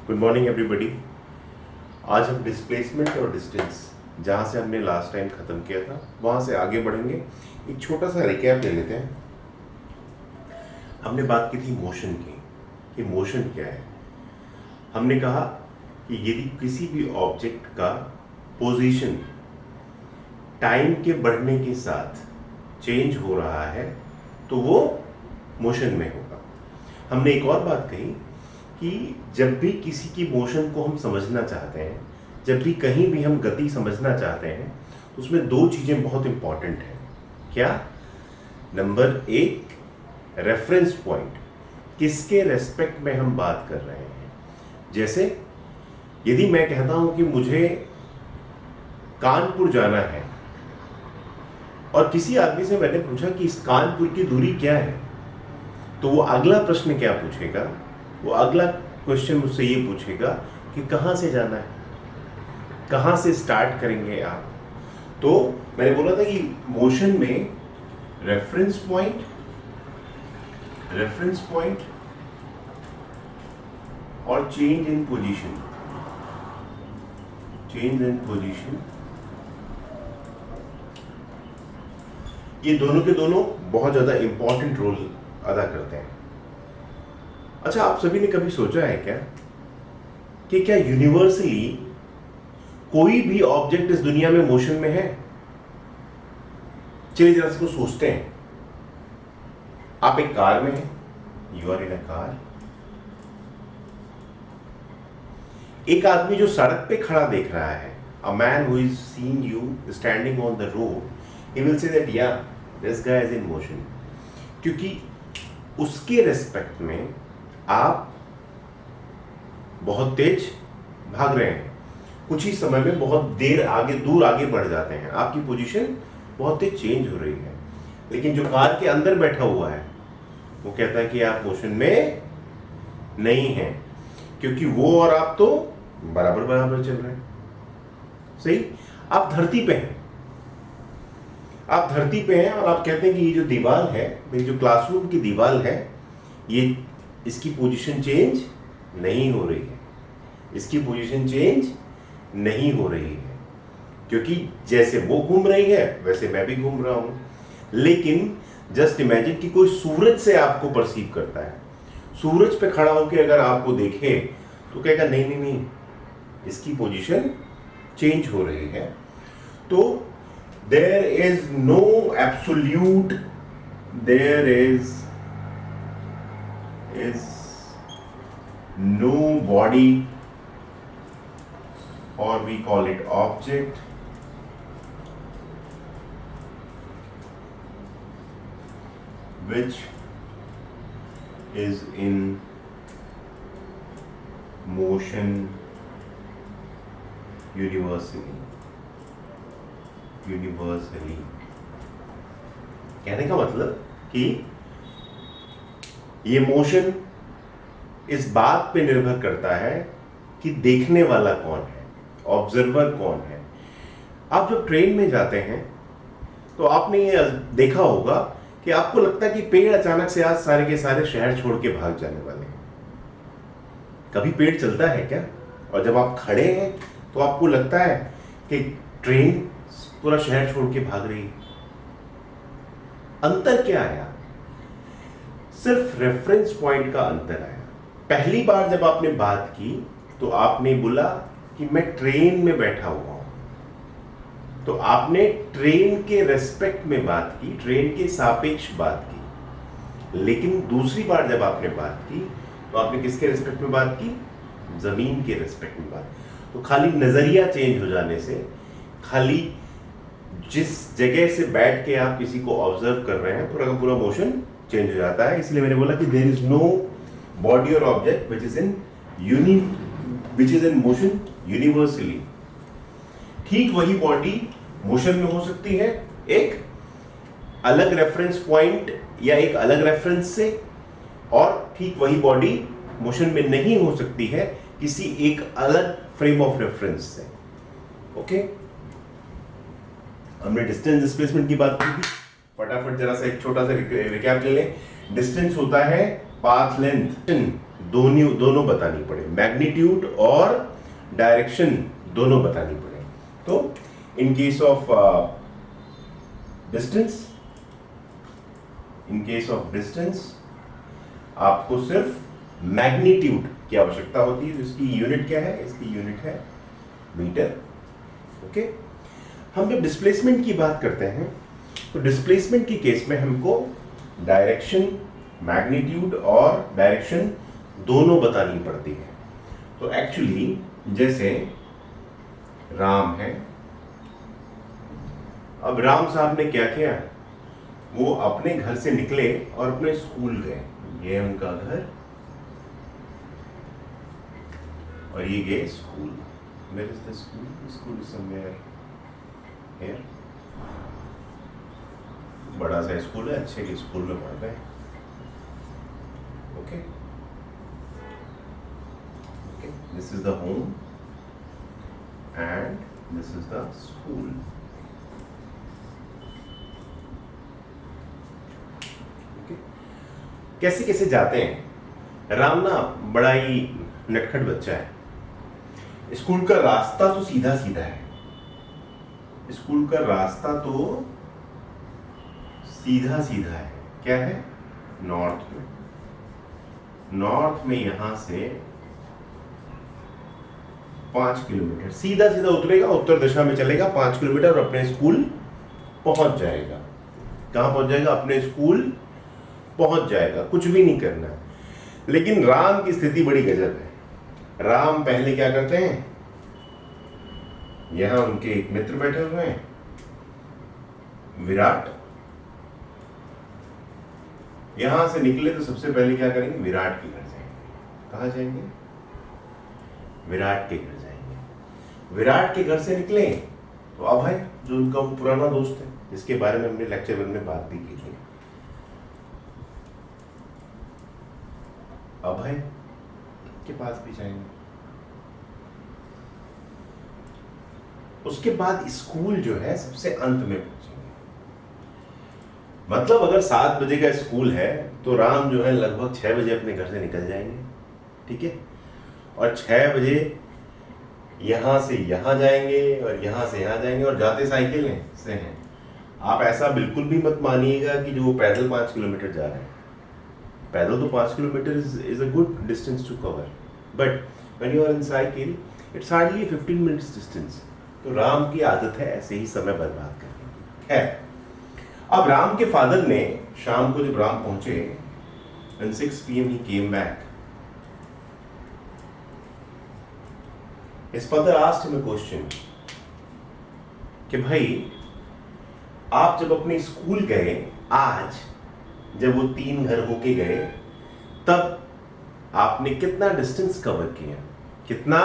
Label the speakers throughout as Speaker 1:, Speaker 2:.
Speaker 1: Good morning everybody. आज हम displacement और डिस्टेंस जहाँ से हमने लास्ट टाइम ख़त्म किया था वहाँ से आगे बढ़ेंगे। एक छोटा सा रिकैप ले लेते हैं। हमने बात की थी मोशन की कि मोशन क्या है। हमने कहा कि यदि किसी भी ऑब्जेक्ट का पोजीशन टाइम के बढ़ने के साथ चेंज हो रहा है तो वो मोशन में होगा। हमने एक और बात कही कि जब भी किसी की मोशन को हम समझना चाहते हैं, जब भी कहीं भी हम गति समझना चाहते हैं, उसमें दो चीज़ें बहुत इंपॉर्टेंट हैं। क्या? नंबर एक, रेफरेंस पॉइंट, किसके रेस्पेक्ट में हम बात कर रहे हैं। जैसे यदि मैं कहता हूं कि मुझे कानपुर जाना है और किसी आदमी से मैंने पूछा कि इस कानपुर की दूरी क्या है, तो वो अगला प्रश्न क्या पूछेगा? वो अगला क्वेश्चन मुझसे ये पूछेगा कि कहाँ से जाना है, कहाँ से स्टार्ट करेंगे आप। तो मैंने बोला था कि मोशन में रेफरेंस पॉइंट और चेंज इन पोजीशन, ये दोनों के दोनों बहुत ज्यादा इंपॉर्टेंट रोल अदा करते हैं। अच्छा, आप सभी ने कभी सोचा है क्या कि क्या यूनिवर्सली कोई भी ऑब्जेक्ट इस दुनिया में मोशन में है? चलिए जरा इसको सोचते हैं। आप एक कार में हैं, you are in a car. एक आदमी जो सड़क पे खड़ा देख रहा है, a man who is seeing you standing on the road, he will say that ya this guy is in motion, क्योंकि उसके रेस्पेक्ट में आप बहुत तेज भाग रहे हैं। कुछ ही समय में बहुत दूर आगे बढ़ जाते हैं, आपकी पोजीशन बहुत तेज चेंज हो रही है। लेकिन जो कार के अंदर बैठा हुआ है वो कहता है कि आप मोशन में नहीं हैं, क्योंकि वो और आप तो बराबर चल रहे हैं। सही? आप धरती पे हैं, और आप कहते हैं कि ये जो दीवार है, मेरी जो क्लासरूम की दीवार है, ये इसकी पोजीशन चेंज नहीं हो रही है, क्योंकि जैसे वो घूम रही है वैसे मैं भी घूम रहा हूं। लेकिन जस्ट इमेजिन कि कोई सूरज से आपको परसीव करता है, सूरज पे खड़ा होकर अगर आपको देखे तो कहेगा नहीं, इसकी पोजीशन चेंज हो रही है। तो there is no body, or we call it object, which is in motion universally। कहने का मतलब कि ये मोशन इस बात पे निर्भर करता है कि देखने वाला कौन है, ऑब्जर्वर कौन है। आप जब ट्रेन में जाते हैं तो आपने ये देखा होगा कि आपको लगता है कि पेड़ अचानक से आज सारे के सारे शहर छोड़ के भाग जाने वाले हैं। कभी पेड़ चलता है क्या? और जब आप खड़े हैं तो आपको लगता है कि ट्रेन पूरा शहर छोड़ के भाग रही है। अंतर क्या आया? सिर्फ रेफरेंस पॉइंट का अंतर आया। पहली बार जब आपने बात की तो आपने बोला कि मैं ट्रेन में बैठा हुआ हूं, तो आपने ट्रेन के रेस्पेक्ट में बात की, ट्रेन के सापेक्ष बात की। लेकिन दूसरी बार जब आपने बात की तो आपने किसके रेस्पेक्ट में बात की? जमीन के रेस्पेक्ट में बात। तो खाली नजरिया चेंज हो जाने से, खाली जिस जगह से बैठ के आप किसी को ऑब्जर्व कर रहे हैं, पूरा का पूरा मोशन चेंज हो जाता है। इसलिए मैंने बोला कि देयर इज नो बॉडी और object which is in motion universally. ठीक वही बॉडी मोशन में हो सकती है एक अलग रेफरेंस पॉइंट या एक अलग रेफरेंस से, और ठीक वही बॉडी मोशन में नहीं हो सकती है किसी एक अलग फ्रेम ऑफ रेफरेंस से। ओके, हमने डिस्टेंस डिस्प्लेसमेंट की बात की थी। फटाफट जरा सा एक छोटा सा रिकैप ले लें। डिस्टेंस होता है पाथ लेंथ, दोनों बतानी पड़े, मैग्नीट्यूड और डायरेक्शन दोनों बतानी पड़े। तो इन केस ऑफ डिस्टेंस आपको सिर्फ मैग्नीट्यूड की आवश्यकता होती है। इसकी यूनिट क्या है? इसकी यूनिट है मीटर। ओके, हम जब डिस्प्लेसमेंट की बात करते हैं तो डिस्प्लेसमेंट के केस में हमको डायरेक्शन, मैग्नीट्यूड और डायरेक्शन दोनों बतानी पड़ती है। तो एक्चुअली जैसे राम है, अब राम साहब ने क्या किया, वो अपने घर से निकले और अपने स्कूल गए। ये है उनका घर और ये गए school. Where is the school? The school is somewhere here. बड़ा सा स्कूल है, अच्छे के स्कूल में पढ़ गए। Okay, this is the home and this is the school. कैसे कैसे जाते हैं। राम ना बड़ा ही नटखट बच्चा है। स्कूल का रास्ता तो सीधा सीधा है, स्कूल का रास्ता तो सीधा सीधा है। क्या है? नॉर्थ में। नॉर्थ में यहां से 5 किलोमीटर सीधा सीधा उतरेगा, उत्तर दिशा में चलेगा 5 किलोमीटर और अपने स्कूल पहुंच जाएगा। कहां पहुंच जाएगा? अपने स्कूल पहुंच जाएगा, कुछ भी नहीं करना। लेकिन राम की स्थिति बड़ी गजब है। राम पहले क्या करते हैं, यहां उनके एक मित्र बैठे हुए हैं, विराट। यहां से निकले तो सबसे पहले क्या करेंगे? विराट के घर जाएंगे। कहां जाएंगे? विराट के घर जाएंगे। विराट के घर से निकले तो अभय, जो उनका पुराना दोस्त है, जिसके बारे में हमने लेक्चर में बात भी की थी, अभय के पास भी जाएंगे। उसके बाद स्कूल जो है सबसे अंत में पहुंचेंगे। मतलब अगर 7 बजे का स्कूल है तो राम जो है लगभग 6 बजे अपने घर से निकल जाएंगे। ठीक है, और 6 बजे यहां से यहां जाएंगे और यहां से यहां जाएंगे और जाते साइकिल से हैं। आप ऐसा बिल्कुल भी मत मानिएगा कि जो वो पैदल 5 किलोमीटर जा रहे हैं। पैदल तो 5 kilometre is a good distance to cover, but when you are in cycle, it's hardly 15 minutes distance. तो राम की आदत है ऐसे ही समय बर्बाद करने की। है, अब राम के फादर ने शाम को जब राम पहुंचे, when 6 PM he came back. His father asked him a question कि भाई आप जब अपने स्कूल गए आज, जब वो 3 घर होके गए, तब आपने कितना डिस्टेंस कवर किया? कितना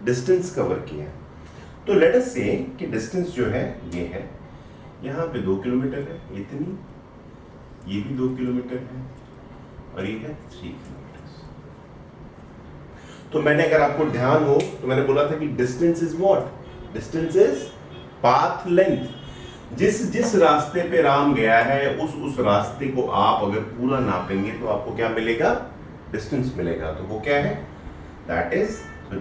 Speaker 1: डिस्टेंस कवर किया? तो लेट अस से कि डिस्टेंस जो है ये है, यहाँ पे 2 किलोमीटर है, इतनी, ये भी 2 किलोमीटर है और ये है 3 किलोमीटर। तो मैंने, अगर आपको ध्यान हो तो मैंने बोला था कि distance is what? Distance is path length. जिस रास्ते पे राम गया है उस रास्ते को आप अगर पूरा नापेंगे तो आपको क्या मिलेगा? डिस्टेंस मिलेगा। तो वो क्या है? That is, so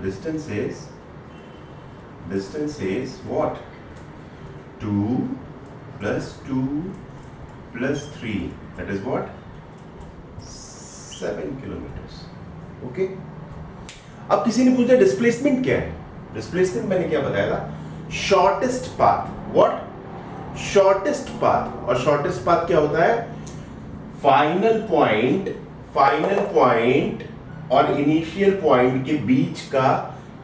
Speaker 1: distance is what? 2 plus 2 plus 3, that is what? 7 kilometers. Okay, अब किसी ने पूछा डिस्प्लेसमेंट क्या है? डिस्प्लेसमेंट मैंने क्या बताया था? Shortest path. What? Shortest path. और शॉर्टेस्ट पाथ क्या होता है? फाइनल पॉइंट और इनिशियल पॉइंट के बीच का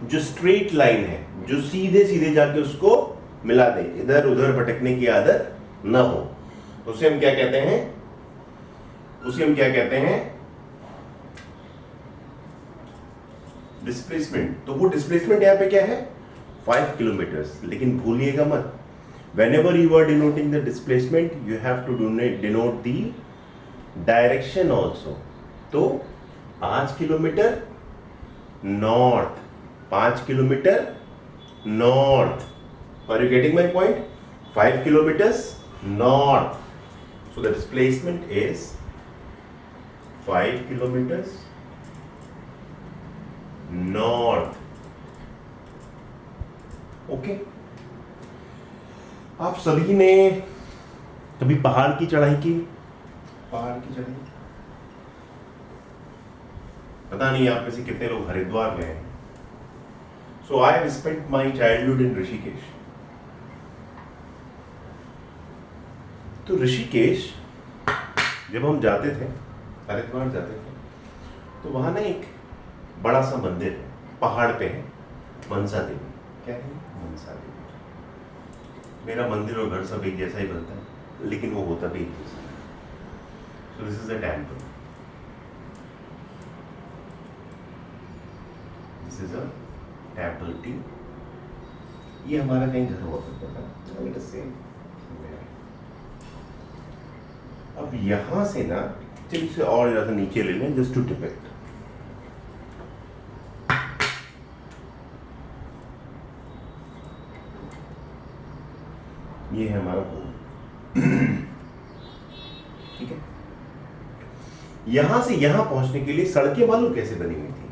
Speaker 1: जो स्ट्रेट लाइन है, जो सीधे सीधे जाके उसको मिला दे, इधर उधर भटकने की आदत ना हो, तो उसे हम क्या कहते हैं? उसे हम क्या कहते हैं? डिस्प्लेसमेंट। तो वो डिस्प्लेसमेंट यहां पे क्या है? 5 किलोमीटर। लेकिन भूलिएगा मत, whenever you are denoting the displacement, you have to denote the direction also. तो 5 kilometre north, 5 kilometre north. Are you getting my point? 5 kilometers north. So the displacement is 5 kilometers north. Okay, आप सभी ने कभी पहाड़ की चढ़ाई की? पहाड़ की चढ़ाई, पता नहीं आप में से कितने लोग हरिद्वार गए हैं। So I have spent my childhood in Rishikesh. तो ऋषिकेश जब हम जाते थे, हरिद्वार जाते थे, तो वहां ना एक बड़ा सा मंदिर है, पहाड़ पे है, मनसा देवी। क्या है? मनसा देवी। मेरा मंदिर और घर सब एक जैसा ही बनता है, लेकिन वो होता भी एक जैसा है। So this is a temple, this is a temple T. ये हमारा कहीं घर हुआ करता था। अब यहां से ना, चलिए इसे और ज्यादा नीचे ले लें, जस्ट टू डिपेक्ट। ये है हमारा होम। ठीक है, यहां से यहां पहुंचने के लिए सड़कें मालूम कैसे बनी हुई थी?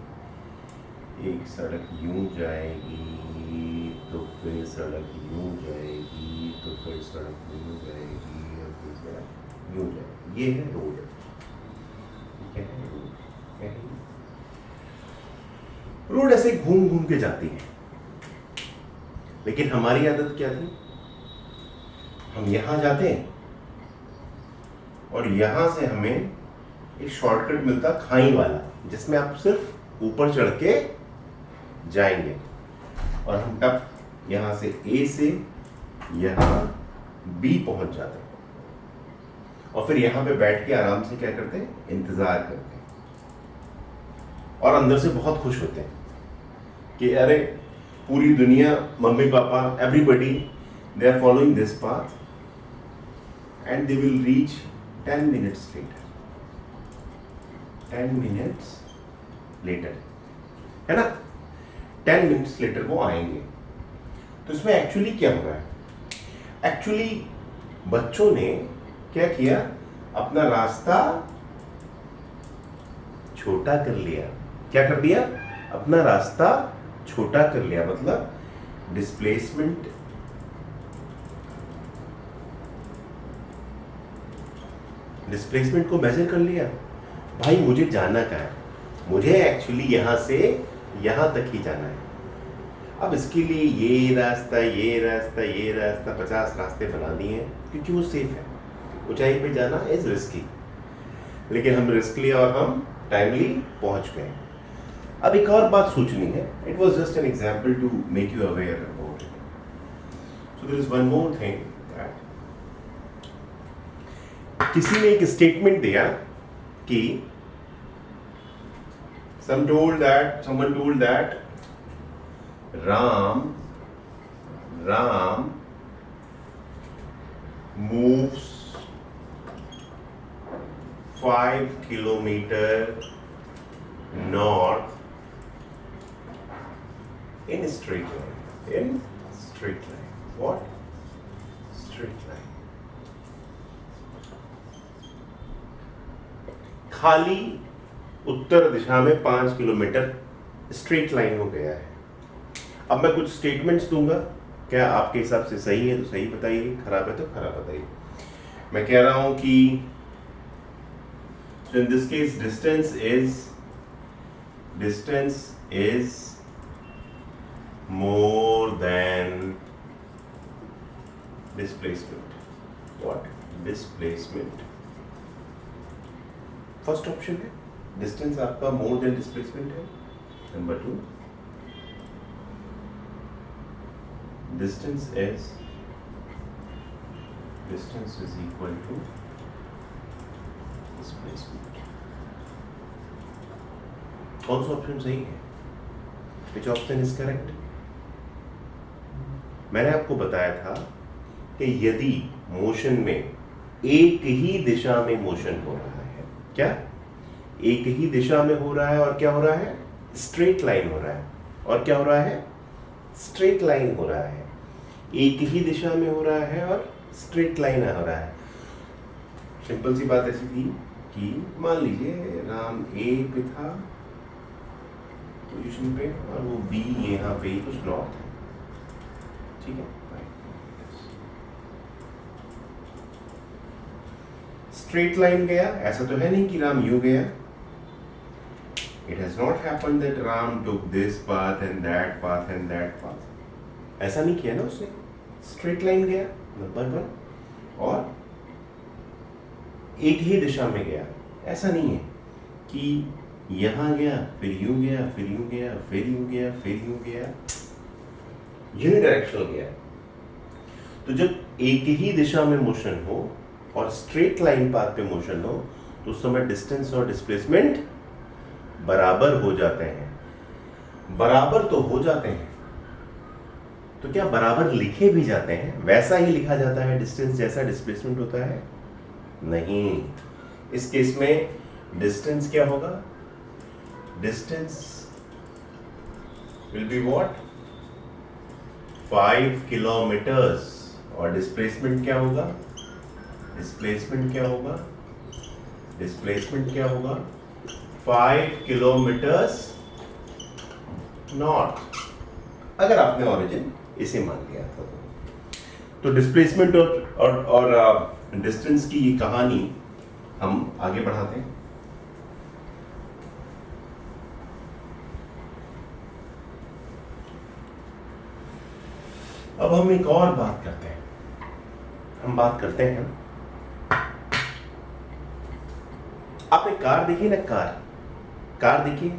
Speaker 1: एक सड़क यूं जाएगी, तो फिर सड़क यूं जाएगी, तो फिर सड़क यूं जाएगी, और फिर सड़क यूं जाएगी। ये है रोड। क्या है रोड? क्या है? रोड ऐसे घूम घूम के जाती है, लेकिन हमारी आदत क्या थी? हम यहां जाते हैं और यहां से हमें एक शॉर्टकट मिलता खाई वाला, जिसमें आप सिर्फ ऊपर चढ़ के जाएंगे, और हम तब यहां से ए से यहां बी पहुंच जाते हैं, और फिर यहां पे बैठ के आराम से क्या करते हैं? इंतजार करते हैं, और अंदर से बहुत खुश होते हैं कि अरे पूरी दुनिया, mummy papa, everybody, they are following this path and they will reach 10 minutes later. 10 minutes later, है ना? 10 minutes later वो आएंगे। तो इसमें एक्चुअली क्या हो रहा है? एक्चुअली बच्चों ने क्या किया? अपना रास्ता छोटा कर लिया। क्या कर दिया? अपना रास्ता छोटा कर लिया, मतलब डिस्प्लेसमेंट को मेजर कर लिया। भाई मुझे जाना कहाँ है? मुझे एक्चुअली यहाँ से यहाँ तक ही जाना है। अब इसके लिए ये रास्ता, ये रास्ता, ये रास्ता, 50 रास्ते बना दिए हैं, क्योंकि वो सेफ है। ऊंचाई पे जाना इज रिस्की, लेकिन हम रिस्क लिया और हम टाइमली पहुंच गए। अब एक और बात सोचनी है। It was just an example to make you aware about it. So there is one more thing that किसी ने एक स्टेटमेंट दिया कि someone told that Ram moves 5 kilometer north in straight line. In straight line. What? Straight line. खाली उत्तर दिशा में 5 kilometre straight line हो गया है। अब मैं कुछ स्टेटमेंट्स दूंगा, क्या आपके हिसाब से सही है तो सही बताइए, खराब है तो खराब बताइए। मैं कह रहा हूं कि so in this case distance is more than displacement. What? Displacement. First option है, डिस्टेंस आपका मोर देन डिस्प्लेसमेंट है। Number 2, distance is equal to displacement. कौन सा ऑप्शन सही है? Which option is correct? मैंने आपको बताया था कि यदि मोशन में एक ही दिशा में मोशन हो रहा है, क्या एक ही दिशा में हो रहा है, और क्या हो रहा है? स्ट्रेट लाइन हो रहा है, और क्या हो रहा है? स्ट्रेट लाइन हो रहा है। एक ही दिशा में हो रहा है और स्ट्रेट लाइन हो रहा है। सिंपल सी बात ऐसी थी कि मान लीजिए राम ए पे था, पोजीशन पे, और वो बी यहाँ पे ही कुछ नॉर्थ है, ठीक है। स्ट्रेट लाइन गया, ऐसा तो है नहीं कि राम यूं गया। It has not happened that Ram took this path and that path and that path. ऐसा नहीं किया ना उसने, स्ट्रेट लाइन गया नंबर 1, और एक ही दिशा में गया। ऐसा नहीं है कि यहाँ गया फिर यूं गया फिर यूं गया फिर यूं गया फिर यूं गया, यूनिडायरेक्शनल गया। तो जब एक ही दिशा में मोशन हो और स्ट्रेट लाइन पाथ पे मोशन हो तो उस समय डिस्टेंस और डिस्प्लेसमेंट बराबर हो जाते हैं। बराबर तो हो जाते हैं, तो क्या बराबर लिखे भी जाते हैं? वैसा ही लिखा जाता है डिस्टेंस जैसा डिस्प्लेसमेंट होता है? नहीं। इस केस में डिस्टेंस क्या होगा? Distance will be what? 5 kilometres. और डिस्प्लेसमेंट क्या होगा? डिस्प्लेसमेंट क्या होगा? डिस्प्लेसमेंट क्या होगा? 5 किलोमीटर्स नॉर्थ, अगर आपने ओरिजिन इसे मान लिया था तो डिस्प्लेसमेंट और डिस्टेंस की ये कहानी हम आगे बढ़ाते हैं। अब हम एक और बात करते हैं। हम बात करते हैं, आपने कार देखी ना? कार देखी?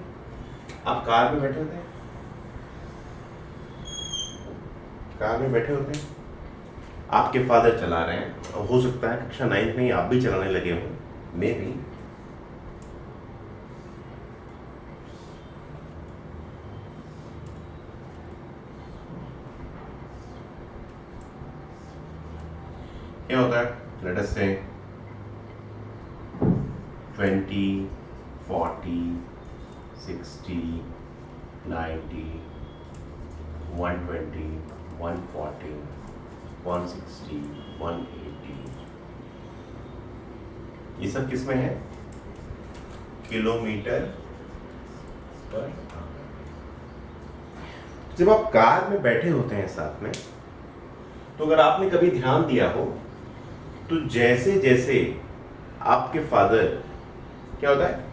Speaker 1: आप कार में बैठे होते हैं, कार में बैठे होते हैं, आपके फादर चला रहे हैं, हो सकता है कक्षा 9th में ही आप भी चलाने लगे हो, मे भी। क्या होता है? लेट अस से 20, 40, 60, 90, 120, 140, 160, 180, ये सब किस में है? Kilometre per hour. जब आप कार में बैठे होते हैं साथ में, तो अगर आपने कभी ध्यान दिया हो तो जैसे जैसे आपके फादर, क्या होता है?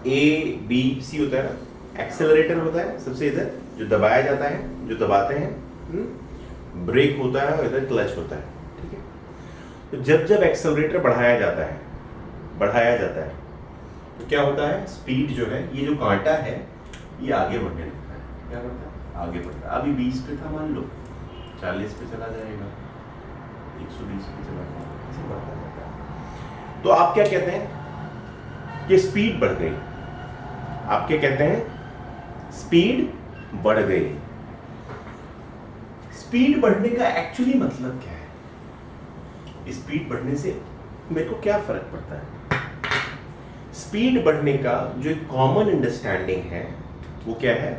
Speaker 1: ABC होता है ना, एक्सेलरेटर होता है सबसे इधर जो दबाया जाता है, जो दबाते हैं, ब्रेक होता है और इधर क्लच होता है, ठीक है। तो जब जब एक्सेलरेटर बढ़ाया जाता है तो क्या होता है? स्पीड जो है, ये जो कांटा है ये आगे बढ़ने लगता है। क्या बढ़ता है? आगे बढ़ता है। अभी 20 पे था, मान लो 40 पे चला जाएगा, 120 पे चला जाएगा, ऐसे बढ़ता जाता है। तो आप क्या कहते हैं कि स्पीड बढ़ गई? आप क्या कहते हैं? स्पीड बढ़ गई। स्पीड बढ़ने का एक्चुअली मतलब क्या है? स्पीड बढ़ने से मेरे को क्या फर्क पड़ता है? स्पीड बढ़ने का जो एक कॉमन अंडरस्टैंडिंग है वो क्या है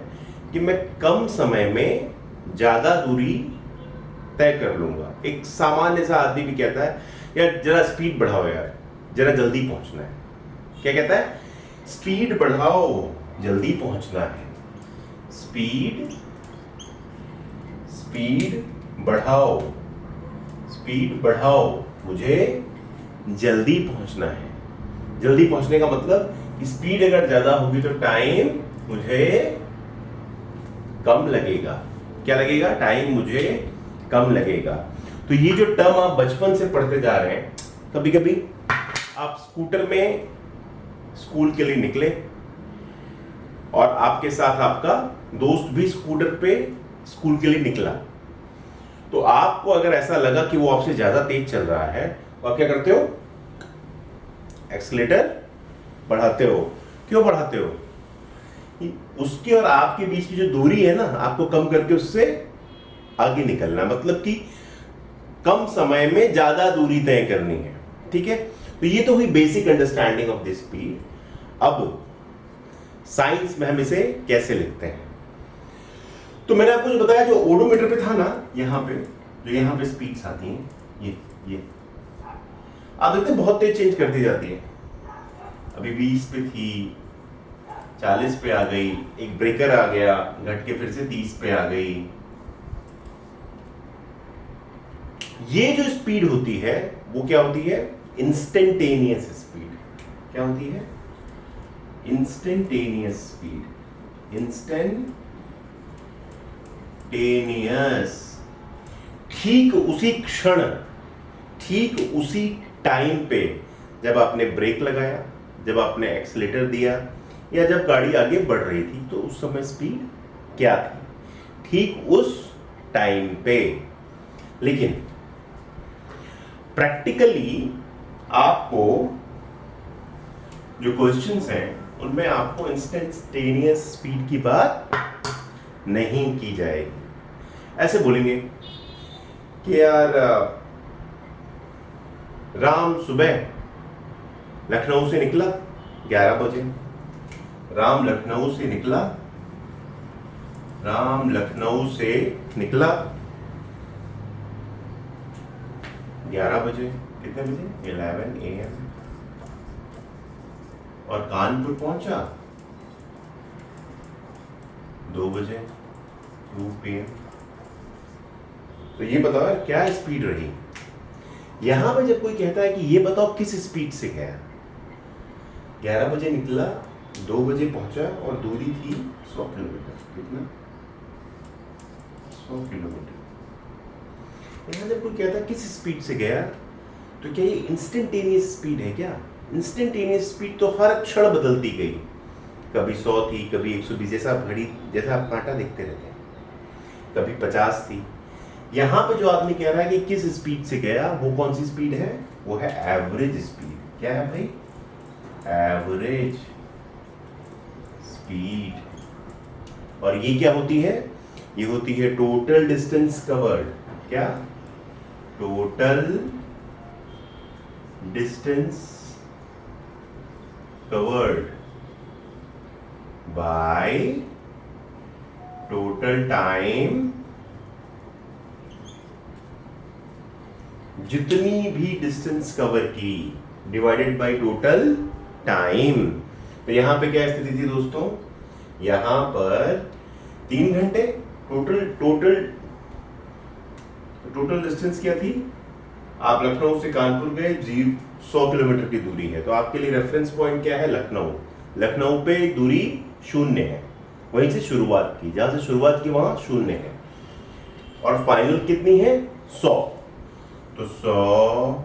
Speaker 1: कि मैं कम समय में ज्यादा दूरी तय कर लूंगा। एक सामान्य सा आदमी भी कहता है यार जरा स्पीड बढ़ाओ यार, जरा जल्दी पहुंचना है। क्या कहता है? स्पीड बढ़ाओ, जल्दी पहुंचना है। स्पीड बढ़ाओ, स्पीड बढ़ाओ, मुझे जल्दी पहुंचना है। जल्दी पहुंचने का मतलब स्पीड अगर ज्यादा होगी तो टाइम मुझे कम लगेगा। क्या लगेगा? टाइम मुझे कम लगेगा। तो ये जो टर्म आप बचपन से पढ़ते जा रहे हैं, कभी कभी आप स्कूटर में स्कूल के लिए निकले और आपके साथ आपका दोस्त भी स्कूटर पे स्कूल के लिए निकला, तो आपको अगर ऐसा लगा कि वो आपसे ज्यादा तेज चल रहा है तो आप क्या करते हो? एक्सीलेटर बढ़ाते हो। क्यों बढ़ाते हो? उसके और आपके बीच की जो दूरी है ना, आपको कम करके उससे आगे निकलना, मतलब कि कम समय में ज्यादा दूरी तय करनी है, ठीक है। तो ये तो हुई basic understanding of this speed. अब साइंस में हम इसे कैसे लिखते हैं? तो मैंने आपको जो बताया, जो ओडोमीटर पे था ना, यहां पे जो यहां पे स्पीड्स आती हैं, ये आप देखते हैं बहुत तेज चेंज करती जाती है। अभी 20 पे थी, 40 पे आ गई, एक ब्रेकर आ गया, घट के फिर से 30 पे आ गई। ये जो स्पीड होती है वो क्या होती है? Instantaneous speed. क्या होती है? Instantaneous speed. इंस्टेंटेनियस, ठीक उसी क्षण, ठीक उसी टाइम पे जब आपने ब्रेक लगाया, जब आपने एक्सीलेटर दिया, या जब गाड़ी आगे बढ़ रही थी, तो उस समय स्पीड क्या थी? ठीक उस टाइम पे। लेकिन प्रैक्टिकली आपको जो क्वेश्चंस हैं उनमें आपको इंस्टेंटेनियस स्पीड की बात नहीं की जाएगी। ऐसे बोलेंगे कि यार राम सुबह लखनऊ से निकला 11 बजे। राम लखनऊ से निकला 11 बजे। कितने बजे? 11 AM। और कानपुर पहुंचा 2 बजे, 2 PM। तो ये बताओ यार क्या स्पीड रही? यहां पे जब कोई कहता है कि ये बताओ किस स्पीड से गया, 11 बजे निकला, 2 बजे पहुंचा और दूरी थी 100 किलोमीटर। कितना? 100 किलोमीटर। यहां जब कोई कहता है किस स्पीड से गया, तो क्या ये इंस्टेंटेनियस स्पीड है क्या? इंस्टेंटेनियस स्पीड तो हर क्षण बदलती गई, कभी 100 थी, कभी 120, जैसा घड़ी, जैसा आप कांटा देखते रहते हैं, कभी 50 थी। यहां पे जो आदमी कह रहा है कि किस स्पीड से गया, वो कौन सी स्पीड है? वो है एवरेज स्पीड। क्या है भाई? Average speed. और ये क्या होती है? ये होती है टोटल डिस्टेंस कवर्ड। क्या? Total distance covered by total time, जितनी भी डिस्टेंस कवर की डिवाइडेड बाय टोटल टाइम। तो यहां पे क्या स्थिति थी दोस्तों? यहां पर 3 घंटे। टोटल डिस्टेंस क्या थी? आप लखनऊ से कानपुर गए, 100 किलोमीटर की दूरी है, तो आपके लिए रेफरेंस पॉइंट क्या है? लखनऊ। लखनऊ पे दूरी 0 है, वहीं से शुरुआत की, जहां से शुरुआत की वहां 0 है, और फाइनल कितनी है? 100। तो 100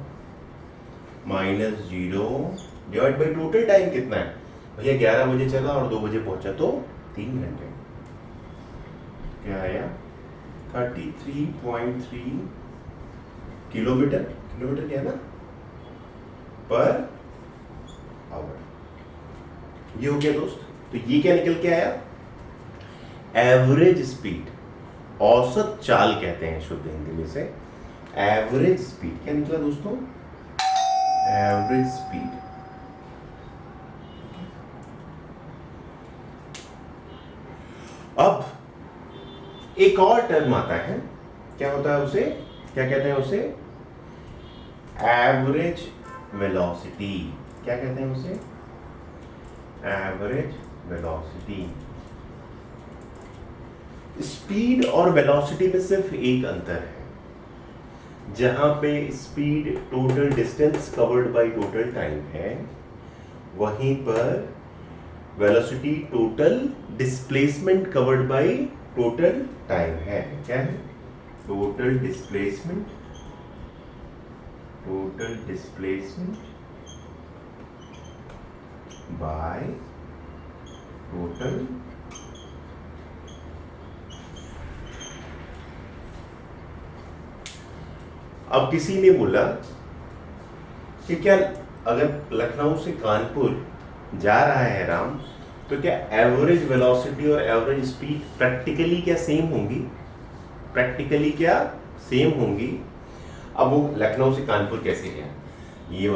Speaker 1: minus 0 divide by total time कितना है भैया? 11 बजे चला और 2 बजे पहुंचा, तो 3 घंटे। क्या आया? 33.3 किलोमीटर। किलोमीटर क्या है ना? Per hour. ये हो गया दोस्त। तो ये क्या निकल के आया? एवरेज स्पीड, औसत चाल कहते हैं शुद्ध हिंदी में से। एवरेज स्पीड क्या निकला दोस्तों? Average speed. अब एक और टर्म आता है, क्या होता है उसे? क्या कहते हैं उसे? Average velocity. क्या कहते हैं उसे? Average velocity. स्पीड और वेलोसिटी में सिर्फ एक अंतर है, जहां पे speed total distance covered by total time है, वहीं पर velocity total displacement covered by total time है। क्या है? टोटल डिस्प्लेसमेंट बाय टोटल अब किसी ने बोला कि क्या अगर लखनऊ से कानपुर जा रहा है राम, तो क्या एवरेज वेलोसिटी और एवरेज स्पीड प्रैक्टिकली क्या सेम होंगी? प्रैक्टिकली क्या सेम होंगी? अब वो लखनऊ से कानपुर कैसे गया? ये